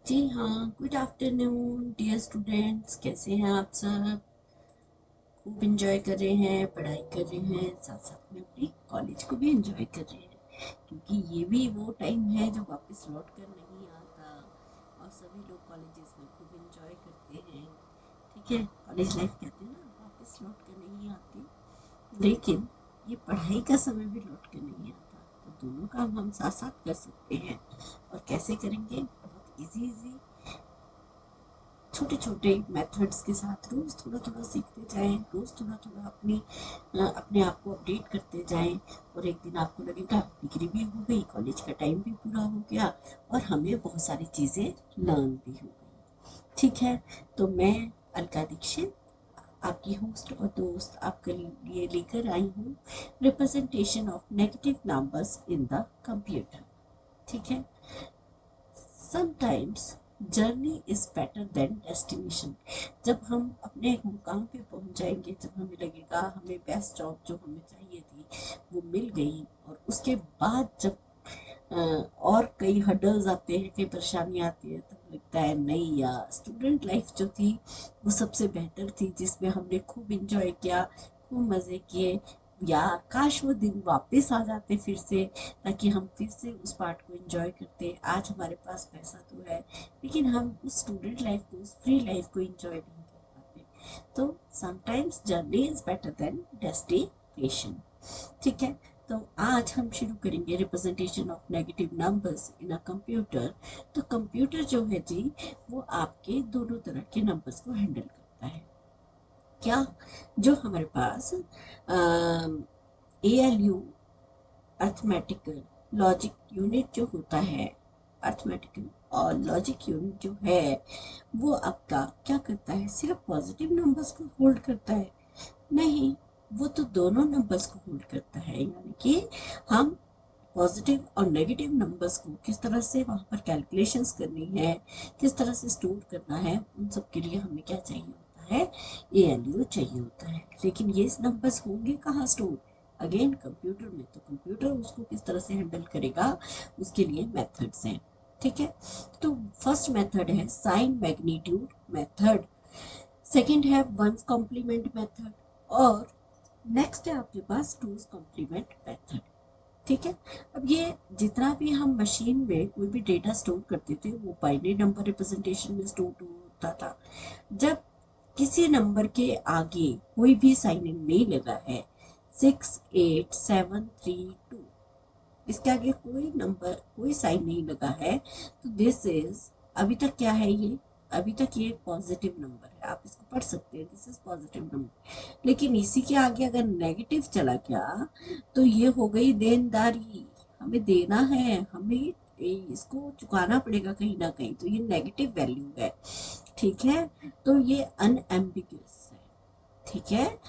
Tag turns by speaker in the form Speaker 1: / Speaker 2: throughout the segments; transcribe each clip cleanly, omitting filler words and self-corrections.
Speaker 1: जी हाँ, good afternoon dear students. कैसे हैं आप सब? खूब इंजॉय कर रहे हैं, पढ़ाई कर रहे हैं, साथ साथ में अपनी कॉलेज को भी इंजॉय कर रहे हैं, क्योंकि ये भी वो टाइम है जो वापस लौट कर नहीं आता। और सभी लोग कॉलेजेस में खूब इंजॉय करते हैं। ठीक है, कॉलेज लाइफ कहते हैं ना, वापस लौट कर नहीं आती। लेकिन ये पढ़ाई का समय भी लौट कर नहीं आता, तो दोनों काम हम साथ साथ कर सकते हैं। और कैसे करेंगे? बहुत इजी इजी छोटे छोटे मेथड्स के साथ रोज थोड़ा थोड़ा सीखते जाएं, रोज थोड़ा थोड़ा अपने आप को अपडेट करते जाएं। और एक दिन आपको लगेगा डिग्री भी हो गई, कॉलेज का टाइम भी पूरा हो गया, और हमें बहुत सारी चीज़ें लर्न भी हो गई। ठीक है, तो मैं अलका दीक्षित, आपकी होस्ट और दोस्त, आपके लिए लेकर आई हूँ representation of negative numbers in the computer. ठीक है, sometimes journey is better than destination. जब हम अपने मुकाम पे पहुंच जाएंगे, जब हमें लगेगा हमें बेस्ट जॉब जो हमें चाहिए थी वो मिल गई, और उसके बाद जब और कई हर्डल्स आते हैं, कई परेशानी आती है, तब लगता है नहीं यार, स्टूडेंट लाइफ जो थी वो सबसे बेहतर थी, जिसमें हमने खूब इंजॉय किया, खूब मज़े किए। या काश वो दिन वापस आ जाते फिर से, ताकि हम फिर से उस पार्ट को एंजॉय करते। आज हमारे पास पैसा तो है, लेकिन हम उस स्टूडेंट लाइफ को, उस फ्री लाइफ को एंजॉय नहीं कर पाते। तो sometimes journey is better than destination. ठीक है, तो आज हम शुरू करेंगे representation of negative numbers in a computer. तो कंप्यूटर जो है जी, वो आपके दोनों तरह के नंबर्स को हैंडल करता है। क्या? जो हमारे पास ALU, अर्थमेटिकल लॉजिक यूनिट जो होता है, अर्थमेटिकल और लॉजिक यूनिट जो है, वो आपका क्या करता है? सिर्फ पॉजिटिव नंबर्स को होल्ड करता है? नहीं, वो तो दोनों नंबर्स को होल्ड करता है। यानी कि हम पॉजिटिव और नेगेटिव नंबर्स को किस तरह से वहाँ पर कैलकुलेशंस करनी है, किस तरह से स्टोर करना है, उन सब के लिए हमें क्या चाहिए होता है? ALU चाहिए होता है। लेकिन ये नंबर्स होंगे कहाँ स्टोर? अगेन कंप्यूटर में। तो कंप्यूटर उसको किस तरह से हैंडल करेगा, उसके लिए मेथड्स हैं। ठीक है, तो फर्स्ट मेथड है साइन मैग्नीट्यूड मेथड, सेकंड है वंस कॉम्प्लीमेंट मेथड, और नेक्स्ट है आपके पास टूज कॉम्प्लीमेंट मेथड। ठीक है, अब ये जितना भी हम मशीन में कोई भी डेटा स्टोर करते थे, वो बाइनरी नंबर रिप्रेजेंटेशन में स्टोर होता था। जब किसी नंबर के आगे कोई भी साइन इन नहीं लगा है, 68732, इसके आगे कोई नंबर, कोई साइन नहीं लगा है, तो दिस इज, अभी तक क्या है ये? अभी तक ये पॉजिटिव नंबर है, आप इसको पढ़ सकते हैं, दिस इज पॉजिटिव नंबर। लेकिन इसी के आगे अगर नेगेटिव चला गया, तो ये हो गई देनदारी, हमें देना है, हमें इसको चुकाना पड़ेगा कहीं ना कहीं, तो ये नेगेटिव वैल्यू है। ठीक है, तो ये अनएम्बिगुअस है। ठीक है,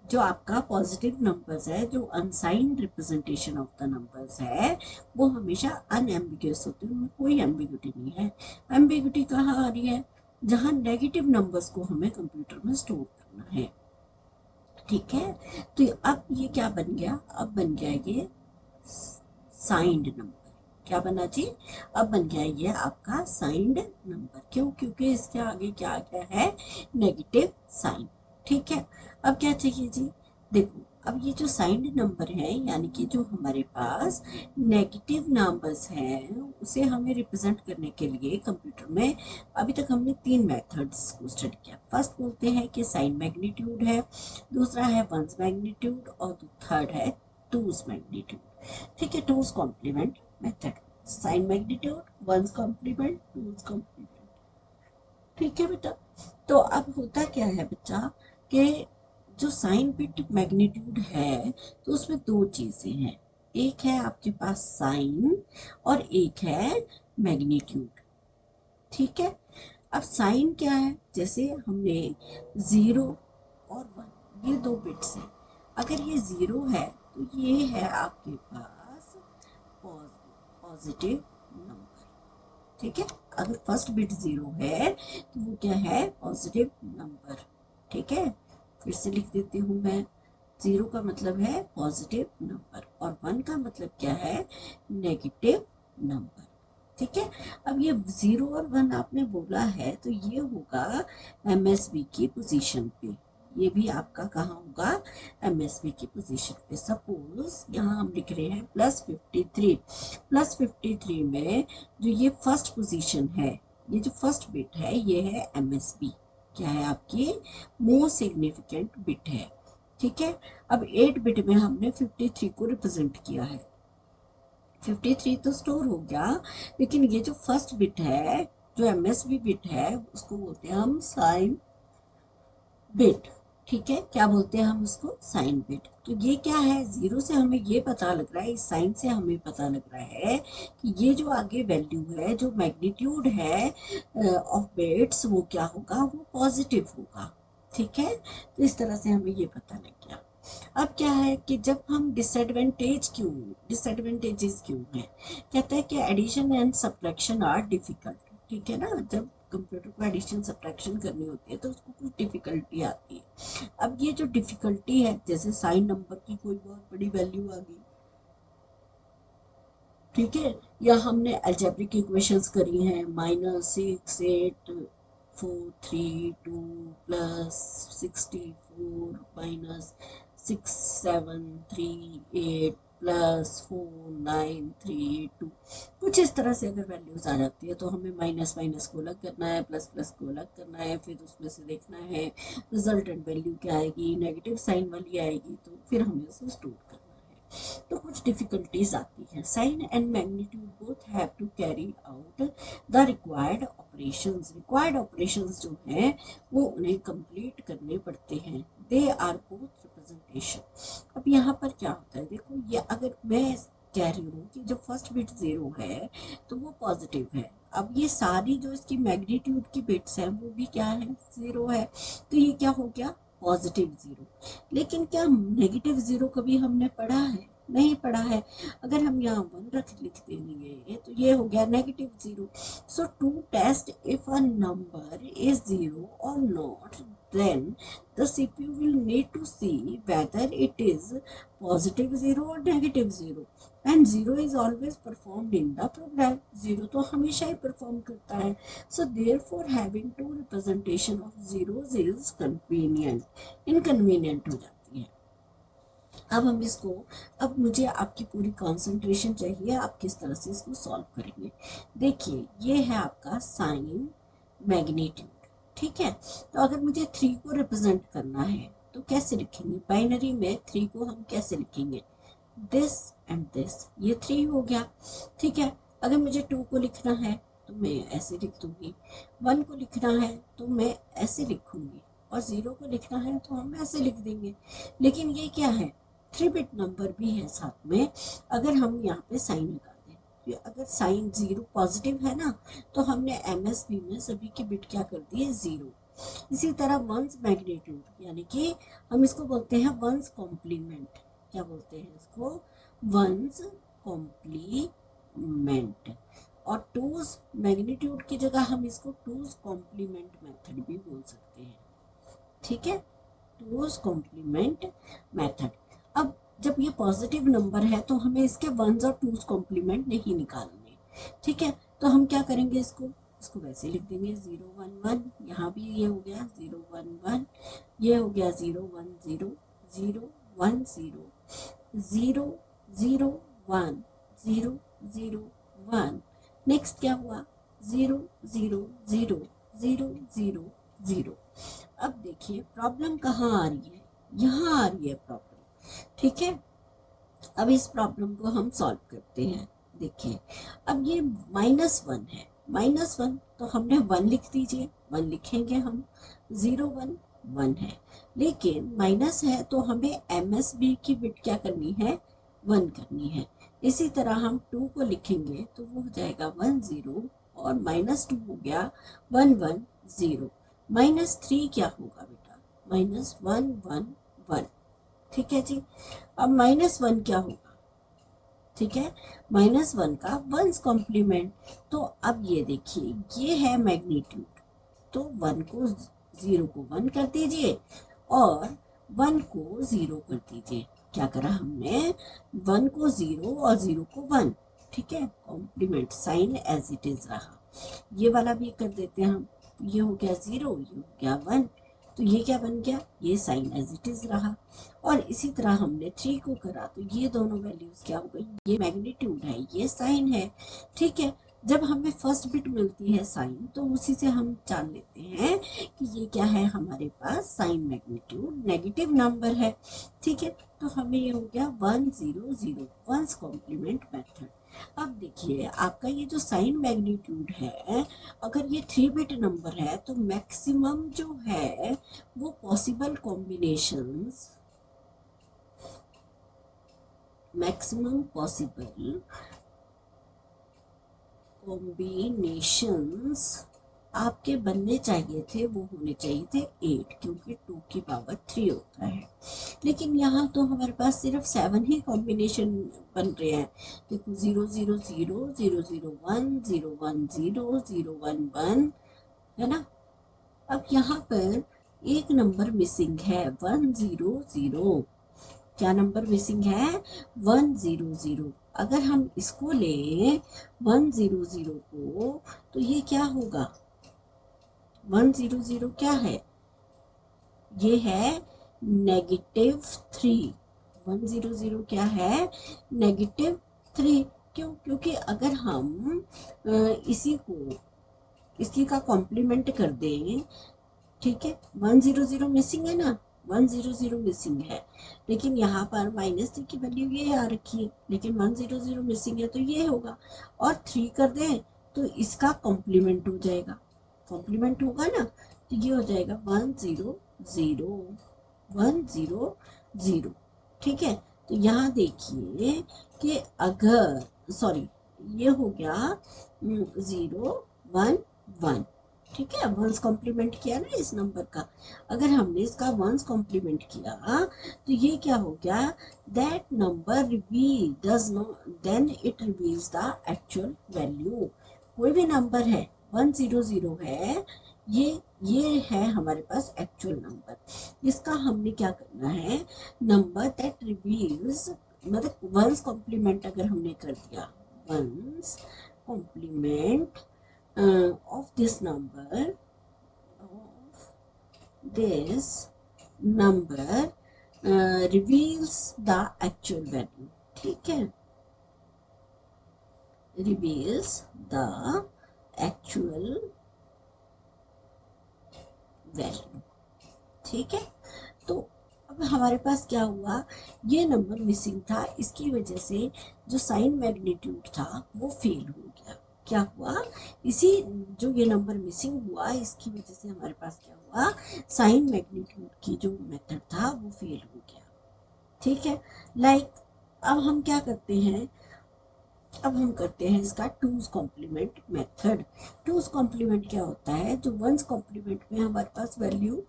Speaker 1: जो आपका पॉजिटिव नंबर्स है, जो unsigned representation of the numbers है, वो हमेशा अनएम्बिगुअस होते हैं, उनमें कोई एम्बिग्यूटी नहीं है। एम्बिग्यूटी कहाँ आ रही है? जहाँ नेगेटिव नंबर्स को हमें कंप्यूटर में स्टोर करना है। ठीक है, तो अब ये क्या बन गया? अब बन गया ये साइंड नंबर। क्या बना जी? अब बन गया ये आपका साइंड नंबर। क्यों? क्योंकि इसके आगे क्या आ गया है? Negative sign. ठीक है, अब क्या चाहिए जी? देखो, अब ये जो साइंड नंबर है, यानी कि जो हमारे पास नेगेटिव नंबर्स हैं, उसे हमें रिप्रेजेंट करने के लिए कंप्यूटर में अभी तक हमने तीन मेथड्स को स्टडी किया। फर्स्ट बोलते हैं कि साइन मैग्नीट्यूड है, दूसरा है वंस मैग्नीट्यूड, और थर्ड है टूज मैग्नीट्यूड। ठीक है, two's complement method, sign magnitude, one's complement, two's complement. ठीक है बेटा, तो अब होता क्या है बच्चा, कि जो साइन बिट मैग्नीट्यूड है, तो उसमें दो चीजें हैं। एक है आपके पास साइन, और एक है मैग्नीट्यूड। ठीक है, अब साइन क्या है? जैसे हमने 0 और 1, ये दो बिट्स हैं। अगर ये 0 है, तो ये है आपके पास पॉजिटिव नंबर। ठीक है, अगर फर्स्ट बिट 0 है, तो वो क्या है? Positive number. ठीक है, फिर से लिख देती हूँ मैं। 0 का मतलब है पॉजिटिव नंबर, और 1 का मतलब क्या है? Negative number. ठीक है। अब ये 0 और 1 आपने बोला है तो ये होगा MSB की पोजीशन पे, ये भी आपका कहाँ होगा, MSB की पोजीशन पे। सपोज यहाँ हम लिख रहे हैं +53, +53 में जो ये फर्स्ट पोजीशन है, ये जो फर्स्ट बिट है ये है MSB, क्या है आपकी मोस्ट सिग्निफिकेंट बिट है। ठीक है। अब 8 बिट में हमने 53 को रिप्रेजेंट किया है, 53 तो स्टोर हो गया, लेकिन ये जो फर्स्ट बिट है, जो MSB बिट है, उसको बोलते हैं हम साइन बिट। ठीक है, क्या बोलते हैं हम उसको, साइन बिट। तो ये क्या है, 0 से हमें ये पता लग रहा है, इस साइन से हमें पता लग रहा है कि ये जो आगे वैल्यू है, जो मैग्नीट्यूड है ऑफ बिट्स, वो क्या होगा, वो पॉजिटिव होगा। ठीक है, तो इस तरह से हमें ये पता लग गया। अब क्या है कि जब हम डिसएडवांटेजेस क्यों है, कहते हैं कि addition and subtraction are difficult. ठीक है ना, जब कंप्यूटर को एडिशन सब्ट्रैक्शन करनी होती है तो उसको कुछ डिफिकल्टी आती है। अब ये जो डिफिकल्टी है, जैसे साइन नंबर की कोई बहुत बड़ी वैल्यू आ गई, ठीक है, या हमने अलजेब्रिक इक्वेशंस करी हैं, -6, 8, 4, 3, 2 +64 -6, 7, 3, 8 +4, 9, 3, 2, कुछ इस तरह से अगर वैल्यूज आ जाती है तो हमें माइनस माइनस को अलग करना है, प्लस प्लस को अलग करना है, फिर उसमें से देखना है रिजल्टेंट वैल्यू क्या आएगी, नेगेटिव साइन वाली आएगी, तो फिर हमें उसे स्टोर करना है। तो कुछ डिफिकल्टीज आती हैं। Sign and magnitude both have to carry out the required operations. Required operations जो हैं वो उन्हें कंप्लीट करने पड़ते हैं। They are both representation. अब यहाँ पर क्या होता है, देखो ये अगर मैं कह रही हूँ कि जो फर्स्ट बिट 0 है तो वो पॉजिटिव है। अब ये सारी जो इसकी मैग्नीट्यूड की बिट्स हैं वो भी क्या है, 0 है, तो ये क्या हो गया, पॉजिटिव 0। लेकिन क्या नेगेटिव 0 कभी हमने पढ़ा है, नहीं पढ़ा है। अगर हम यहाँ 1 लिख देंगे तो ये हो गया negative 0। So to test if a number is 0 और not, then the CPU will need to see whether it is positive 0 or negative 0, and 0 is always performed in the program। 0 तो हमेशा ही परफॉर्म करता है। so therefore having two representation of zeros is convenient, inconvenient हो जाती है। अब हम इसको, अब मुझे आपकी पूरी कंसंट्रेशन चाहिए, आप किस तरह से इसको सॉल्व करेंगे। देखिए ये है आपका साइन मैग्नीट्यूड, ठीक है। तो अगर मुझे 3 को रिप्रेजेंट करना है तो कैसे लिखेंगे, बाइनरी में 3 को हम कैसे लिखेंगे, दिस एंड दिस, ये 3 हो गया। ठीक है, अगर मुझे 2 को लिखना है तो मैं ऐसे लिख दूंगी, 1 को लिखना है तो मैं ऐसे लिखूंगी, और 0 को लिखना है तो हम ऐसे लिख देंगे। लेकिन ये क्या है, 3 बिट नंबर भी है साथ में। अगर हम यहाँ पे साइन लगा दें, अगर साइन 0 पॉजिटिव है ना, तो हमने MSB में सभी की बिट क्या कर दी है, 0। इसी तरह वंस मैग्नीट्यूड, यानी कि हम इसको बोलते हैं वंस कॉम्प्लीमेंट, क्या बोलते हैं इसको, वंस कॉम्प्लीमेंट। और टूज मैग्नीट्यूड की जगह हम इसको टूज कॉम्प्लीमेंट मेथड भी बोल सकते हैं। ठीक है, टूज कॉम्प्लीमेंट मेथड। अब जब ये पॉजिटिव नंबर है तो हमें इसके वंस और टूज कॉम्प्लीमेंट नहीं निकालने। ठीक है, तो हम क्या करेंगे, इसको वैसे लिख देंगे 0 1 1, यहाँ भी ये हो गया 0 1 1, ये हो गया 0 1 0 0 1 0 0 0 1 0 0 1। नेक्स्ट क्या हुआ, 0 0 0 0 0 0। अब देखिए प्रॉब्लम कहाँ आ रही है, यहाँ आ रही है प्रॉब्लम। ठीक है, अब इस प्रॉब्लम को हम सॉल्व करते हैं। देखिए अब ये -1 है, -1 तो हमने 1 लिख दीजिए, 1 लिखेंगे हम, 0 1 1 है, लेकिन माइनस है तो हमें MSB की बिट क्या करनी है, 1 करनी है। इसी तरह हम 2 को लिखेंगे तो वो हो जाएगा 1 0, और -2 हो गया 1 1 0। -3 क्या होगा बेटा, -1 1 1। ठीक है जी, अब -1 क्या होगा, ठीक है, -1 का वंस कॉम्प्लीमेंट। तो अब ये देखिए ये है मैग्नीट्यूड, तो 1 को 0 को 1 कर दीजिए और 1 को 0 कर दीजिए। क्या करा हमने, 1 को 0 और 0 को 1, ठीक है, complement sign as it is रहा। ये वाला भी कर देते हैं हम, ये हो गया 0, ये हो गया 1, तो ये क्या बन गया, ये साइन एज इट इज रहा। और इसी तरह हमने 3 को करा तो ये दोनों वैल्यूज क्या हो गई, ये मैग्नीट्यूड है, ये साइन है। ठीक है, जब हमें फर्स्ट बिट मिलती है साइन, तो उसी से हम जान लेते हैं कि ये क्या है, हमारे पास साइन मैग्नीट्यूड नेगेटिव नंबर है। ठीक है, तो हमें ये हो गया 1 0 0, वंस कॉम्प्लीमेंट मेथड। अब देखिए आपका ये जो साइन मैग्नीट्यूड है, अगर ये 3 बिट नंबर है तो मैक्सिमम जो है वो possible combinations, maximum possible combinations आपके बनने चाहिए थे, वो होने चाहिए थे 8, क्योंकि 2 की पावर 3 होता है। लेकिन यहाँ तो हमारे पास सिर्फ 7 ही कॉम्बिनेशन बन रहे हैं। देखो 0 0 0 0 0 1 0 1 0 0 1 1, है ना। अब यहाँ पर एक नंबर मिसिंग है, 1 0 0। क्या नंबर मिसिंग है, 1 0 0। अगर हम इसको लें 1 0 0 को, तो ये क्या होगा, 1 0 0 क्या है, ये है -3। 1 0 0 क्या है, -3। क्यों, क्योंकि अगर हम इसी को इसी का कॉम्प्लीमेंट कर दें, ठीक है, 1 0 0 मिसिंग है ना, 1 0 0 मिसिंग है, लेकिन यहाँ पर -3 की वैल्यू ये आ रखी है, लेकिन 1 0 0 मिसिंग है तो ये होगा। और 3 कर दें तो इसका कॉम्प्लीमेंट हो जाएगा, कॉम्प्लीमेंट होगा ना, तो ये हो जाएगा 1 0 0 1 0 0। ठीक है, तो यहाँ देखिए कि अगर, सॉरी, ये हो गया 0 1 1। ठीक है, वंस कॉम्प्लीमेंट किया ना इस नंबर का, अगर हमने इसका वंस कॉम्प्लीमेंट किया तो ये क्या हो गया, that number reveal does not, then it reveals the actual value. कोई भी नंबर है 1 0 0 है, ये है हमारे पास एक्चुअल नंबर। इसका हमने क्या करना है, नंबर दैट रिवील्स, मतलब वंस कॉम्प्लीमेंट अगर हमने कर दिया, one's complement of this number, reveals the actual value। ठीक है, reveals the actual value। ठीक है, तो अब हमारे पास क्या हुआ, ये नंबर मिसिंग था, इसकी वजह से जो साइन मैग्नीट्यूड था वो फेल हो गया। क्या हुआ, इसी जो ये नंबर मिसिंग हुआ, इसकी वजह से हमारे पास क्या हुआ, साइन मैग्नीट्यूड की जो मेथड था वो फेल हो गया। ठीक है, लाइक अब हम क्या करते हैं, अब हम करते हैं इसका two's complement method. Two's complement क्या होता है, जो वंस कॉम्प्लीमेंट में हमारे पास वैल्यू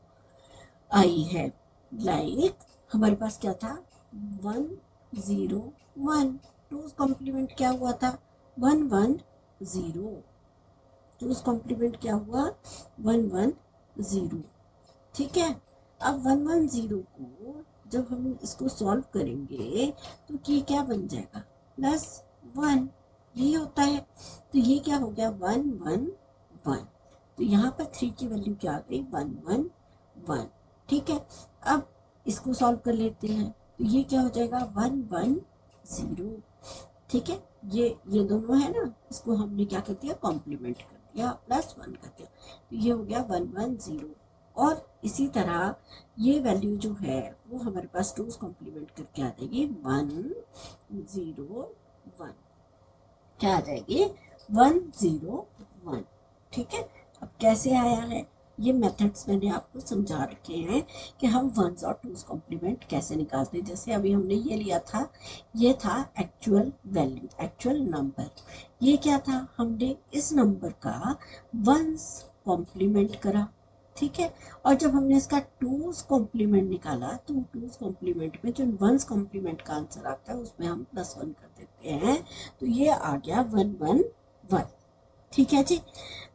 Speaker 1: आई है, लाइक हमारे पास क्या था, 1 0 1, टूज कॉम्प्लीमेंट क्या हुआ था, 1 1 0, टूज कॉम्प्लीमेंट क्या हुआ, 1 1 0। ठीक है, अब 1 1 0 को जब हम इसको सॉल्व करेंगे तो ये क्या बन जाएगा, +1, यही होता है। तो ये क्या हो गया, 1 1 1, तो यहाँ पर 3 की वैल्यू क्या आ गई, 1 1 1। ठीक है, अब इसको सॉल्व कर लेते हैं, तो ये क्या हो जाएगा, 1 1 0। ठीक है, ये दोनों है ना, इसको हमने क्या कर दिया, कॉम्प्लीमेंट कर दिया, +1 कर दिया, तो ये हो गया 1 1 0। और इसी तरह ये वैल्यू जो है वो हमारे पास टूज कॉम्प्लीमेंट करके आ जाएगी 1 0 1, क्या आ जाएगी, 1 0 1। ठीक है, अब कैसे आया है, ये मेथड्स मैंने आपको समझा रखे हैं कि हम वंस और टूज कॉम्प्लीमेंट कैसे निकालते हैं। जैसे अभी हमने ये लिया था, ये था एक्चुअल वैल्यू, एक्चुअल नंबर। ये क्या था, हमने इस नंबर का वंस कॉम्प्लीमेंट करा। ठीक है, और जब हमने इसका टूज कॉम्प्लीमेंट निकाला, तो टूज कॉम्प्लीमेंट में जो वंस कॉम्प्लीमेंट का आंसर आता है उसमें हम +1 कर देते हैं, तो ये आ गया 1 1 1। ठीक है जी,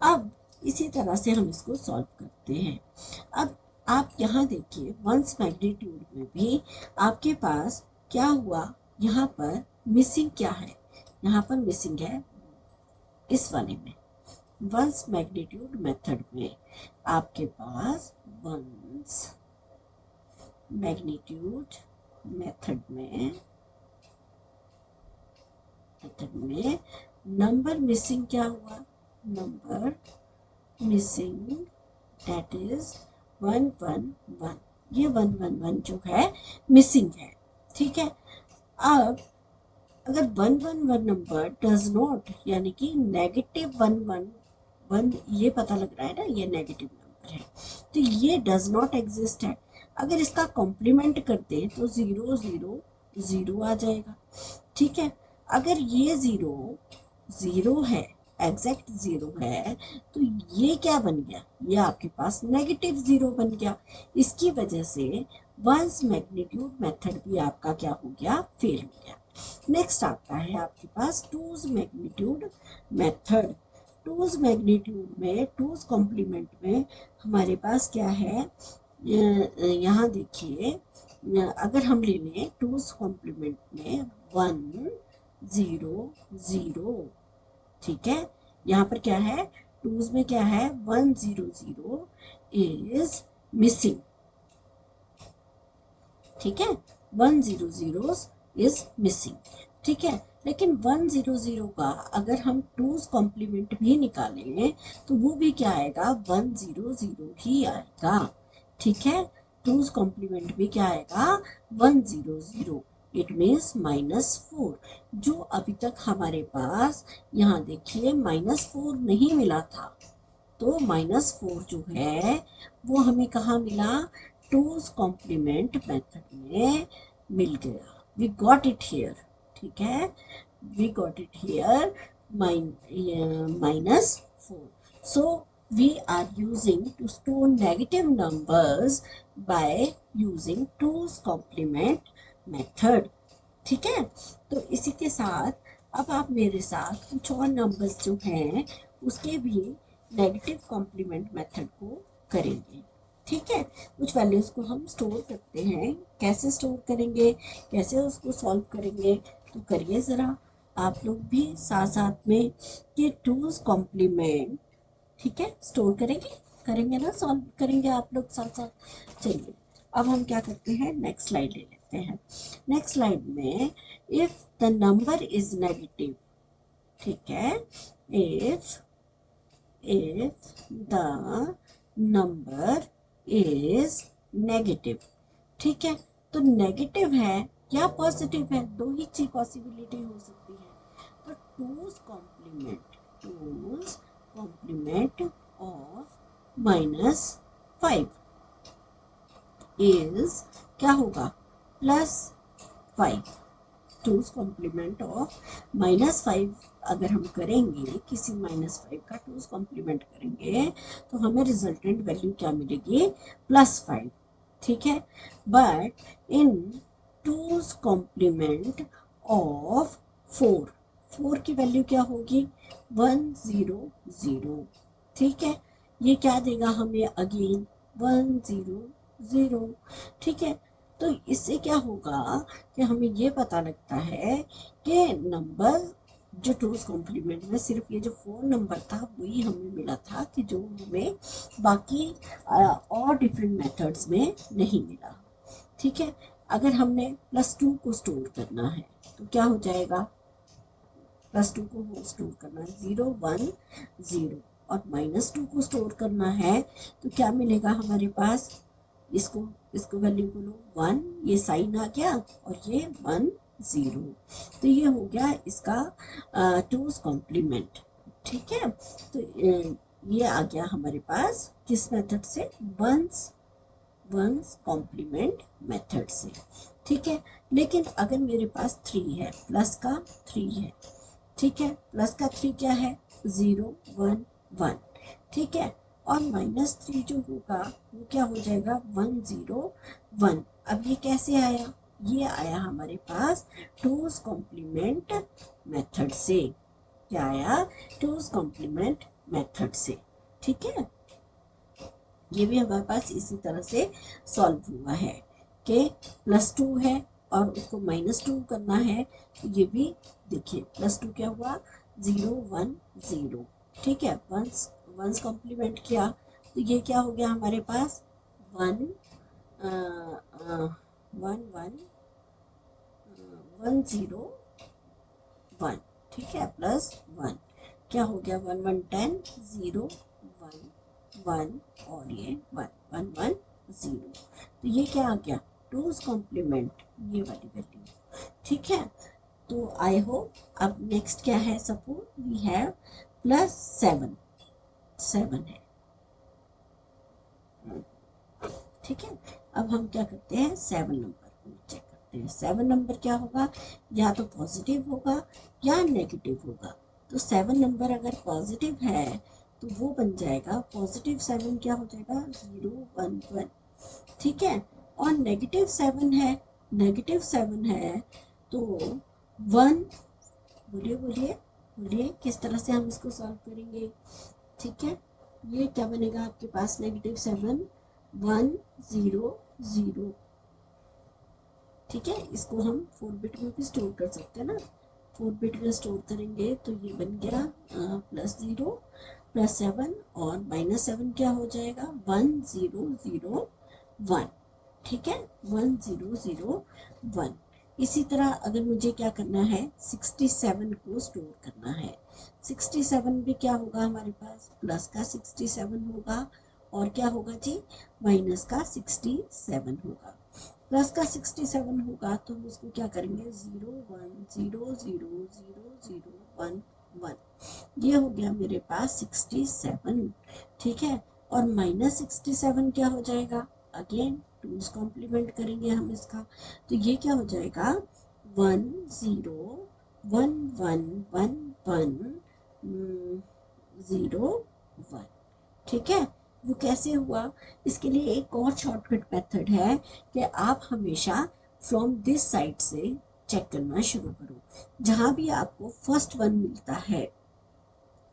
Speaker 1: अब इसी तरह से हम इसको सॉल्व करते हैं। अब आप यहाँ देखिए, वंस मैग्नीट्यूड में भी आपके पास क्या हुआ, यहाँ पर मिसिंग क्या है, यहाँ पर मिसिंग है इस वाले में, वंस मैग्नीट्यूड मेथड में आपके पास वंस मैग्नीट्यूड मेथड में नंबर मिसिंग क्या हुआ, नंबर मिसिंग दैट इज 111, ये 111 जो है मिसिंग है। ठीक है, अब अगर 111 नंबर डज नॉट, यानी कि नेगेटिव 111, ये पता लग रहा है ना ये नेगेटिव नंबर है, तो ये डज नॉट एग्जिस्ट है। अगर इसका कॉम्प्लीमेंट करते हैं तो 0 0 0 आ जाएगा। ठीक है, अगर ये 0 0 है, एग्जैक्ट 0 है, तो ये क्या बन गया, ये आपके पास नेगेटिव 0 बन गया। इसकी वजह से वंस मैग्नीट्यूड मेथड भी आपका क्या हो गया, फेल हो गया। नेक्स्ट आता है आपके पास two's magnitude method. Two's magnitude में, टूज कॉम्प्लीमेंट में हमारे पास क्या है, यहाँ देखिए, अगर हम ले लें टूज कॉम्प्लीमेंट में 1 0 0, ठीक है, यहाँ पर क्या है, टूज में क्या है, 1 0 0 इज मिसिंग। ठीक है, 1 0 0 इज मिसिंग। ठीक है, लेकिन 1 0 0 का अगर हम टूज कॉम्प्लीमेंट भी निकालें तो वो भी क्या आएगा, 1 0 0 ही आएगा। ठीक है, टूज कॉम्प्लीमेंट भी क्या आएगा, 1 0 0, इट मीन्स -4, जो अभी तक हमारे पास, यहाँ देखिए -4 नहीं मिला था, तो -4 जो है वो हमें कहाँ मिला, टूज कॉम्प्लीमेंट मेथड में मिल गया। We got it here. ठीक है, we got it here -4. So we are using to store negative numbers by using two's complement method. ठीक है, तो इसी के साथ अब आप मेरे साथ कुछ और नंबर्स जो हैं उसके भी नेगेटिव कॉम्प्लीमेंट मेथड को करेंगे। ठीक है, कुछ वैल्यूज को हम स्टोर करते हैं, कैसे स्टोर करेंगे, कैसे उसको सॉल्व करेंगे, तो करिए ज़रा आप लोग भी साथ साथ में कि टूज कॉम्प्लीमेंट, ठीक है, स्टोर करेंगे, करेंगे ना, सॉल्व करेंगे आप लोग साथ साथ। चलिए अब हम क्या करते हैं, नेक्स्ट स्लाइड ले लेते हैं। नेक्स्ट स्लाइड में if the number is negative, ठीक है, if the number is negative, ठीक है, तो नेगेटिव है या पॉजिटिव है, दो ही चीज पॉसिबिलिटी हो सकती है। तो टूज कॉम्प्लीमेंट ऑफ -5 इज क्या होगा, +5। टूज कॉम्प्लीमेंट ऑफ -5 अगर हम करेंगे, किसी -5 का टूज कॉम्प्लीमेंट करेंगे तो हमें रिजल्टेंट वैल्यू क्या मिलेगी, +5। ठीक है, but in two's complement of 4 की वैल्यू क्या होगी, 1 0 0। ठीक है, ये क्या देगा हमें, अगेन 1 0 0। ठीक है, तो इससे क्या होगा कि हमें ये पता लगता है कि नंबर जो टूज कॉम्प्लीमेंट में सिर्फ ये जो 4 नंबर था वही हमें मिला था, कि जो हमें बाकी और डिफरेंट मेथड्स में नहीं मिला। ठीक है, अगर हमने +2 को स्टोर करना है तो क्या हो जाएगा, +2 को स्टोर करना है 0 1 0, और -2 को स्टोर करना है तो क्या मिलेगा हमारे पास, इसको वैल्यू को लो 1, ये साइन आ गया और ये 1 0, तो ये हो गया इसका टूज कॉम्प्लीमेंट। ठीक है, तो ये आ गया हमारे पास किस मेथड से, वंस कॉम्प्लीमेंट मेथड से। ठीक है, लेकिन अगर मेरे पास 3 है, प्लस का 3 है, ठीक है, प्लस का 3 क्या है, 0 1 1। ठीक है, और -3 जो होगा वो क्या हो जाएगा, 1 0 1। अब ये कैसे आया, ये आया हमारे पास टूज कॉम्प्लीमेंट मेथड से। क्या आया, टूज कॉम्प्लीमेंट मेथड से। ठीक है, ये भी हमारे पास इसी तरह से सॉल्व हुआ है कि +2 है और उसको -2 करना है, तो ये भी देखिए +2 क्या हुआ 0 1 0, ठीक है। वंस कॉम्प्लीमेंट किया तो ये क्या हो गया हमारे पास 1 1 1 1 0 1, ठीक है, +1 क्या हो गया 1 1 10 0 1 1 और ये 1 1 1 0, तो ये क्या आ गया 2's कॉम्प्लीमेंट, ये वाली वैल्यू, ठीक है। तो आई होप अब नेक्स्ट क्या है, सपोज वी हैव +7 7 है, ठीक है। अब हम क्या करते हैं 7 नंबर को चेक करते हैं। 7 नंबर क्या होगा, या तो पॉजिटिव होगा या नेगेटिव होगा। तो 7 नंबर अगर पॉजिटिव है तो वो बन जाएगा +7 क्या हो जाएगा 0 1 1, ठीक है। और नेगेटिव 7 है तो 1, बोलिए बोलिए बोलिए किस तरह से हम इसको सॉल्व करेंगे, ठीक है। ये क्या बनेगा आपके पास -7 1 0 0, ठीक है। इसको हम 4 बिट में भी स्टोर कर सकते हैं ना, 4 बिट में स्टोर करेंगे तो ये बन गया +0 +7 और -7 क्या हो जाएगा 1 0 0 1, ठीक है 1 0 0 1। इसी तरह अगर मुझे क्या करना है 67 को स्टोर करना है, 67 भी क्या होगा हमारे पास प्लस का 67 होगा और क्या होगा जी माइनस का 67 होगा। प्लस का 67 होगा तो हम उसको क्या करेंगे 0 1 0 0 0 0 1 1, ये हो गया मेरे पास 67, ठीक है। और -67 क्या हो जाएगा, अगेन 2's कॉम्प्लीमेंट करेंगे हम इसका, तो ये क्या हो जाएगा 1 0 1 1 1 1 0 1, ठीक है। वो कैसे हुआ, इसके लिए एक और शॉर्टकट मेथड है कि आप हमेशा फ्रॉम दिस साइड से चेक करना शुरू करो। जहां भी आपको फर्स्ट वन मिलता है,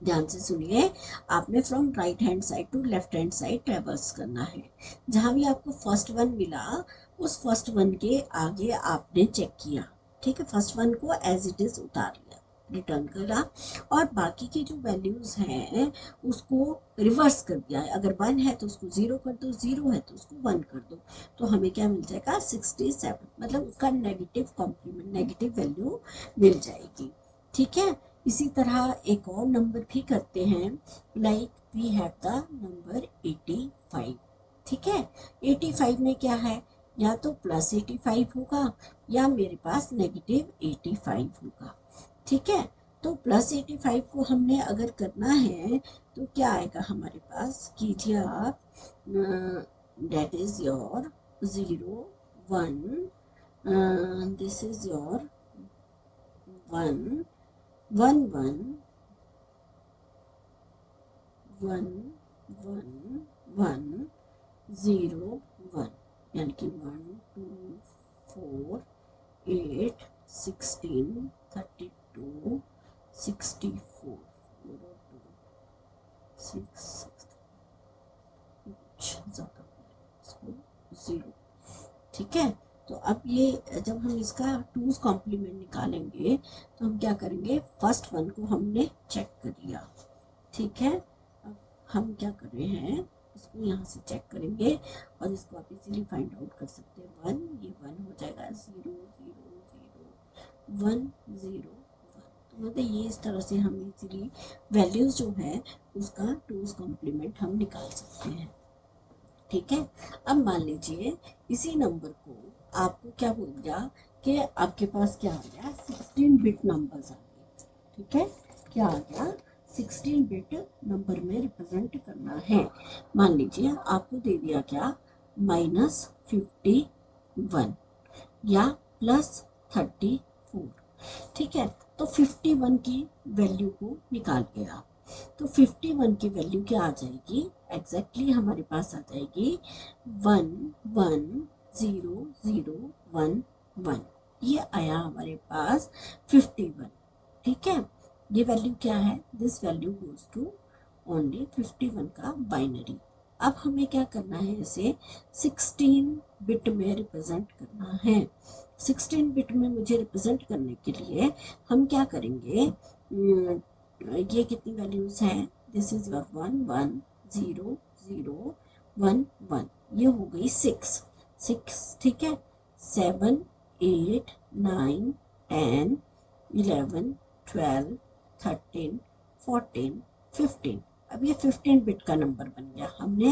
Speaker 1: ध्यान से सुनिए, आपने from right hand side to left hand side traverse करना है। जहां भी आपको फर्स्ट वन मिला उस फर्स्ट वन के आगे आपने चेक किया, ठीक है, फर्स्ट वन को एज इट इज उतार लिया, रिटर्न करा, और बाकी की जो वैल्यूज हैं उसको रिवर्स कर दिया है। अगर 1 है तो उसको 0 कर दो, 0 है तो उसको 1 कर दो, तो हमें क्या मिल जाएगा 67, मतलब उसका नेगेटिव कॉम्प्लीमेंट नेगेटिव वैल्यू मिल जाएगी, ठीक है। इसी तरह एक और नंबर भी करते हैं, like we have the number 85, ठीक है। 85 में क्या है, या तो +85 होगा या मेरे पास -85 होगा, ठीक है। तो +85 को हमने अगर करना है तो क्या आएगा हमारे पास, कीजिए आप, that is your 0 1, this is your 1 1 1 1 1 1 0 1, यानी कि 1 2 4 8 16 32 64 ज़्यादा 0, ठीक है। तो अब ये जब हम इसका 2's कॉम्प्लीमेंट निकालेंगे तो हम क्या करेंगे, फर्स्ट वन को हमने चेक कर लिया, ठीक है। अब हम क्या कर रहे हैं, इसको यहाँ से चेक करेंगे और इसको आप इजीली फाइंड आउट कर सकते हैं। 1, ये 1 हो जाएगा, 0 0 0 1 0 1, तो मतलब ये इस तरह से हम इजीली वैल्यूज जो है उसका 2's कॉम्प्लीमेंट हम निकाल सकते हैं, ठीक है। अब मान लीजिए इसी नंबर को आपको क्या बोल दिया कि आपके पास क्या आ गया 16 बिट नंबर्स आ गए, ठीक है। क्या आ गया 16 बिट नंबर में रिप्रेजेंट करना है। मान लीजिए आपको दे दिया क्या -51 या +34, ठीक है। तो 51 की वैल्यू को निकालिए आप, तो 51 की वैल्यू क्या आ जाएगी, एग्जैक्टली हमारे पास आ जाएगी 1 1 0 0 1 1, ये आया हमारे पास 51, ठीक है। ये वैल्यू क्या है, this value goes to only 51 का बाइनरी, अब हमें क्या करना है, इसे 16 बिट में रिप्रेजेंट करना है। 16 बिट में मुझे रिप्रेजेंट करने के लिए हम क्या करेंगे, ये कितनी वैल्यूज हैं, दिस इज योर 1 1 0 0 1 1, ये हो गई 6, ठीक है। 7 8 9 10 11 12 13 14 15, अब ये 15 बिट का नंबर बन गया। हमने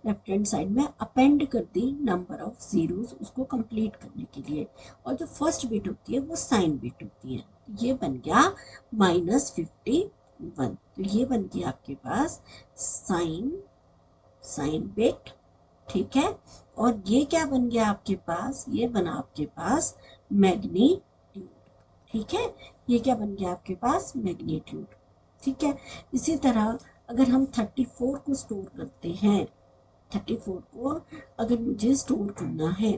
Speaker 1: लेफ्ट हैंड साइड में अपेंड कर दी नंबर ऑफ जीरोस उसको कंप्लीट करने के लिए, और जो फर्स्ट बिट होती है वो साइन बिट होती है। ये बन गया -51, तो ये बन गया आपके पास साइन बिट, ठीक है। और ये क्या बन गया आपके पास, ये बना आपके पास मैग्नीट्यूड, ठीक है। ये क्या बन गया आपके पास, मैग्नीट्यूड, ठीक है। इसी तरह अगर हम 34 को स्टोर करते हैं, 34 को अगर मुझे स्टोर करना है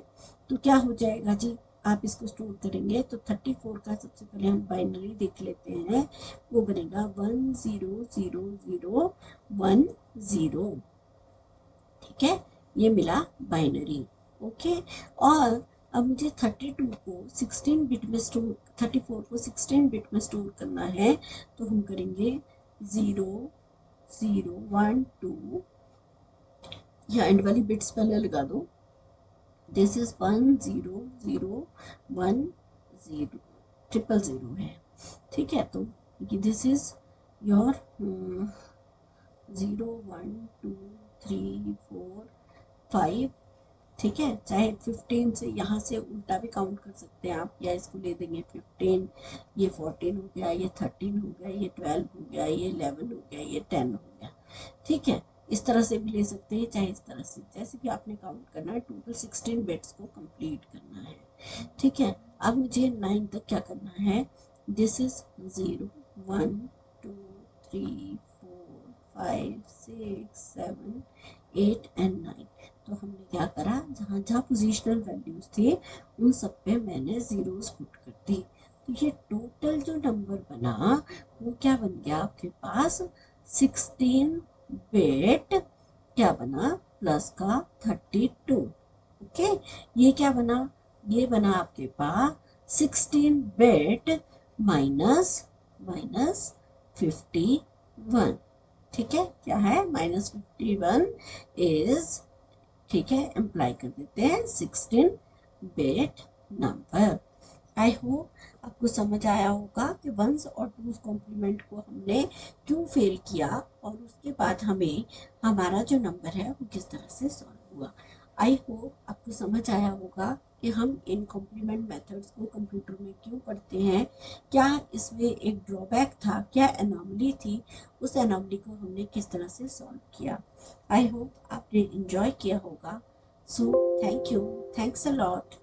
Speaker 1: तो क्या हो जाएगा जी, आप इसको स्टोर करेंगे तो 34 का सबसे पहले हम बाइनरी देख लेते हैं, वो बनेगा 1 0 0 0 1 0, ठीक है। ये मिला बाइनरी, ओके। और अब मुझे 32 को 16 बिट में स्टोर, 34 को 16 बिट में स्टोर करना है, तो हम करेंगे 0 0 1 2, या एंड वाली बिट्स पहले लगा दो, दिस इज 1 0 0 1 0 ट्रिपल 0 है, ठीक है। तो दिस इज योर 0 1 2 3 4 5, ठीक है। चाहे 15 से यहाँ से उल्टा भी काउंट कर सकते हैं आप, या इसको ले देंगे 15, ये 14 हो गया, ये 13 हो गया, ये 12 हो गया, ये 11 हो गया, ये 10 हो गया, ठीक है। इस तरह से भी ले सकते हैं, चाहे इस तरह से, जैसे भी आपने काउंट करना है। टोटल 16 बिट्स को कंप्लीट करना है, ठीक है। अब मुझे 9 तक क्या करना है, दिस इज 0 1 2 3 4 5 6 7 8 एंड 9। तो हमने क्या करा, जहाँ जहाँ पोजिशनल वैल्यूज थे उन सब पे मैंने जीरोस पुट कर दी। तो ये टोटल जो नंबर बना वो क्या बन गया आपके पास, 16 बिट क्या बना, प्लस का 32, ओके। ये क्या बना, ये बना आपके पास 16 बिट माइनस माइनस 51, ठीक है। क्या है, -51 इज, ठीक है, अप्लाई कर देते हैं 16 बिट नंबर। आई होप आपको समझ आया होगा कि वंस और टूज कॉम्प्लीमेंट को हमने क्यों फेल किया, और उसके बाद हमें हमारा जो नंबर है वो किस तरह से सॉल्व हुआ। आई होप आपको समझ आया होगा कि हम इन कॉम्प्लीमेंट मेथड्स को कंप्यूटर में क्यों पढ़ते हैं, क्या इसमें एक ड्रॉबैक था, क्या एनॉमली थी, उस एनॉमली को हमने किस तरह से सॉल्व किया। आई होप आपने इंजॉय किया होगा। So thank you, thanks a lot.